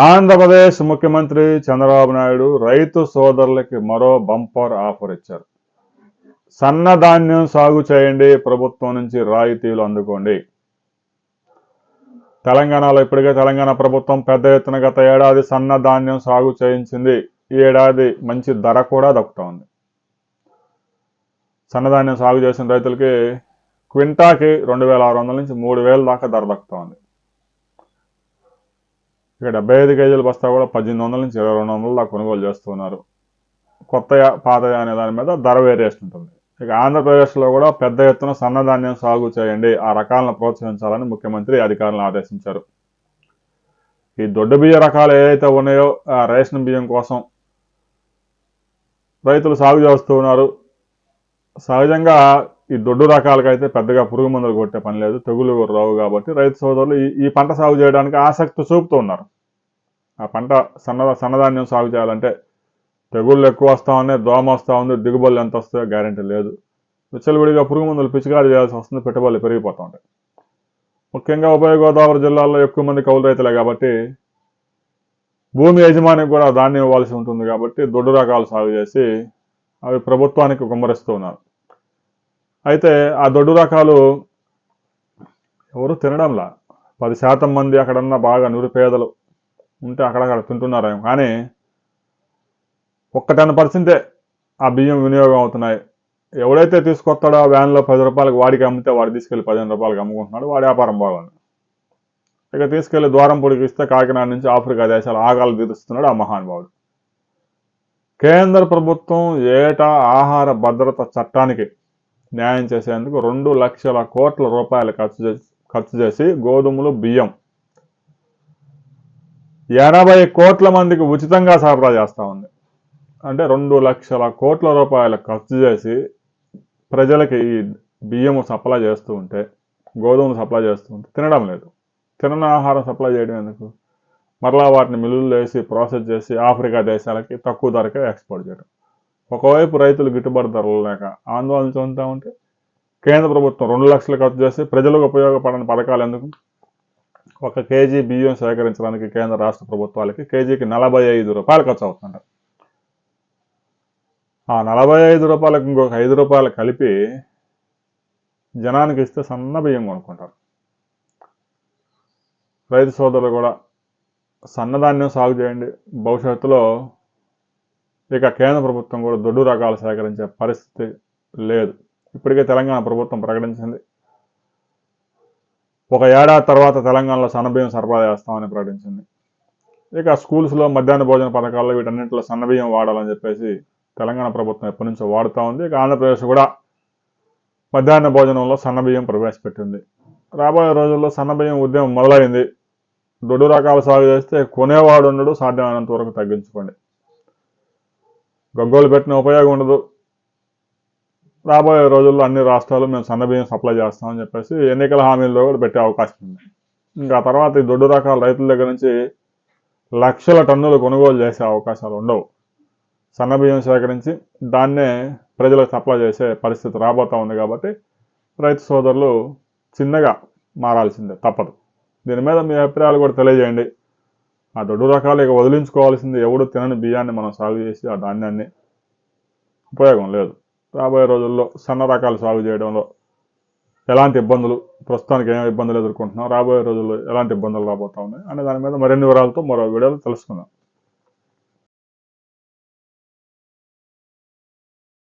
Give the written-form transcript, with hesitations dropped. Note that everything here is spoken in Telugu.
ఆంధ్రప్రదేశ్ ముఖ్యమంత్రి చంద్రబాబు నాయుడు రైతు సోదరులకి మరో బంపర్ ఆఫర్ ఇచ్చారు. సన్నధాన్యం సాగు చేయండి, ప్రభుత్వం నుంచి రాయితీలు అందుకోండి. తెలంగాణలో ఇప్పటికే తెలంగాణ ప్రభుత్వం పెద్ద ఎత్తున గత ఏడాది సన్నధాన్యం సాగు చేయించింది. ఈ ఏడాది మంచి ధర కూడా దక్కుతోంది. సన్నధాన్యం సాగు చేసిన రైతులకి క్వింటాకి 2,600 నుంచి 3,000 దాకా ధర దక్కుతోంది. ఇక 75 కేజీల బస్తా కూడా 1,800 నుంచి 2,200 దాకా కొనుగోలు చేస్తున్నారు. కొత్తయా పాతయా అనే దాని మీద ధర వేరియేషన్ ఉంటుంది. ఇక ఆంధ్రప్రదేశ్లో కూడా పెద్ద ఎత్తున సన్నధాన్యం సాగు చేయండి, ఆ రకాలను ప్రోత్సహించాలని ముఖ్యమంత్రి అధికారులను ఆదేశించారు. ఈ దొడ్డు బియ్య రకాలు ఏవైతే ఉన్నాయో ఆ రేషన్ బియ్యం కోసం రైతులు సాగు చేస్తూ ఉన్నారు. సహజంగా ఈ దొడ్డు రకాలకైతే పెద్దగా పురుగు మందులు కొట్టే పని లేదు, తెగులు రావు కాబట్టి రైతు సోదరులు ఈ పంట సాగు చేయడానికి ఆసక్తి చూపుతూ ఉన్నారు. ఆ పంట సన్నధాన్యం సాగు చేయాలంటే తెగుళ్ళు ఎక్కువ వస్తూ ఉన్నాయి, దోమ వస్తూ ఉంది, దిగుబడులు ఎంత వస్తాయో గ్యారెంటీ లేదు. విచ్చలవిడిగా పురుగు మందులు పిచికారీ చేయాల్సి వస్తుంది, పెట్టుబడులు పెరిగిపోతూ ఉంటాయి. ముఖ్యంగా ఉభయ గోదావరి జిల్లాల్లో ఎక్కువ మంది కౌలు రైతులే కాబట్టి భూమి యజమానికి కూడా ధాన్యం ఇవ్వాల్సి ఉంటుంది కాబట్టి దొడ్డు రకాలు సాగు చేసి అవి ప్రభుత్వానికి కుమ్మరిస్తూ ఉన్నారు. అయితే ఆ దొడ్డు రకాలు ఎవరు తినడంలా. 10% మంది అక్కడన్నా బాగా నిరుపేదలు ఉంటే అక్కడక్కడ తింటున్నారేమో, కానీ ఒక్క 10% ఆ బియ్యం వినియోగం అవుతున్నాయి. ఎవడైతే తీసుకొస్తాడో ఆ వ్యాన్లో 10 రూపాయలకు వాడికి అమ్మితే వాడు తీసుకెళ్లి 15 రూపాయలకు అమ్ముకుంటున్నాడు, వాడి వ్యాపారం బాగుంది. ఇక తీసుకెళ్లి ద్వారం పొడికి ఇస్తే కాకినాడ నుంచి ఆఫ్రికా దేశాలు ఆగాలు తీరుస్తున్నాడు ఆ మహానుభావుడు. కేంద్ర ప్రభుత్వం ఏటా ఆహార భద్రత చట్టానికి న్యాయం చేసేందుకు 2 లక్షల కోట్ల రూపాయలు ఖర్చు చేసి గోధుమలు, బియ్యం 80 కోట్ల మందికి ఉచితంగా సరఫరా చేస్తూ ఉంది. అంటే 2 లక్షల కోట్ల రూపాయలు ఖర్చు చేసి ప్రజలకి ఈ బియ్యము సప్లై చేస్తూ ఉంటే, గోధుమలు సప్లై చేస్తూ ఉంటే తినడం లేదు. తినని ఆహారం సప్లై చేయడం ఎందుకు? మరలా వాటిని మిల్లుల్లో వేసి ప్రాసెస్ చేసి ఆఫ్రికా దేశాలకి తక్కువ ధరకే ఎక్స్పోర్ట్ చేయడం. ఒకవైపు రైతులు గిట్టుబాటు ధరలు లేక ఆందోళన చెందుతూ ఉంటే కేంద్ర ప్రభుత్వం 2 లక్షలు ఖర్చు చేసి ప్రజలకు ఉపయోగపడని పథకాలు ఎందుకు? 1 కేజీ బియ్యం సేకరించడానికి కేంద్ర రాష్ట్ర ప్రభుత్వాలకి కేజీకి 45 రూపాయలు ఖర్చు అవుతుందంట. ఆ 45 రూపాయలకు ఇంకొక 5 రూపాయలు కలిపి జనానికి ఇస్తే సన్న బియ్యం కొనుక్కుంటారు. రైతు సోదరులు కూడా సన్నధాన్యం సాగు చేయండి. భవిష్యత్తులో ఇక కేంద్ర ప్రభుత్వం కూడా దొడ్డు రకాలు సేకరించే పరిస్థితి లేదు. ఇప్పటికే తెలంగాణ ప్రభుత్వం ప్రకటించింది, 1 ఏడాది తర్వాత తెలంగాణలో సన్నబియ్యం సరఫరా చేస్తామని ప్రకటించింది. ఇక స్కూల్స్లో మధ్యాహ్న భోజన పథకాల్లో వీటన్నింటిలో సన్నబియ్యం వాడాలని చెప్పేసి తెలంగాణ ప్రభుత్వం ఎప్పటి నుంచో వాడుతూ ఉంది. ఇక ఆంధ్రప్రదేశ్ కూడా మధ్యాహ్న భోజనంలో సన్నబియ్యం ప్రవేశపెట్టింది. రాబోయే రోజుల్లో సన్నబియ్యం ఉద్యమం మొదలైంది. దొడ్డు రకాలు సాగు చేస్తే కొనేవాడు ఉండడు, సాధ్యమైనంత వరకు తగ్గించుకోండి. గగ్గోలు పెట్టిన ఉపయోగం ఉండదు. రాబోయే రోజుల్లో అన్ని రాష్ట్రాలు మేము సన్నబియ్యం సప్లై చేస్తామని చెప్పేసి ఎన్నికల హామీల్లో కూడా పెట్టే అవకాశం ఉంది. ఇంకా తర్వాత ఈ దొడ్డు రకాల రైతుల దగ్గర నుంచి లక్షల టన్నులు కొనుగోలు చేసే అవకాశాలు ఉండవు. సన్నబియ్యం సేకరించి దాన్నే ప్రజలకు సప్లై చేసే పరిస్థితి రాబోతూ ఉంది కాబట్టి రైతు సోదరులు చిన్నగా మారాల్సిందే, తప్పదు. దీని మీద మీ అభిప్రాయాలు కూడా తెలియజేయండి. ఆ దొడ్డు రకాలు ఇక వదిలించుకోవాల్సింది. ఎవడు తినని బియ్యాన్ని మనం సాగు చేసి ఆ ధాన్యాన్ని ఉపయోగం లేదు. రాబోయే రోజుల్లో సన్న రకాలు సాగు చేయడంలో ఎలాంటి ఇబ్బందులు, ప్రస్తుతానికి ఏం ఇబ్బందులు ఎదుర్కొంటున్నాం, రాబోయే రోజుల్లో ఎలాంటి ఇబ్బందులు రాబోతా ఉన్నాయి అనే దాని మీద మరిన్ని వివరాలతో మరో వీడియోలో తెలుసుకుందాం.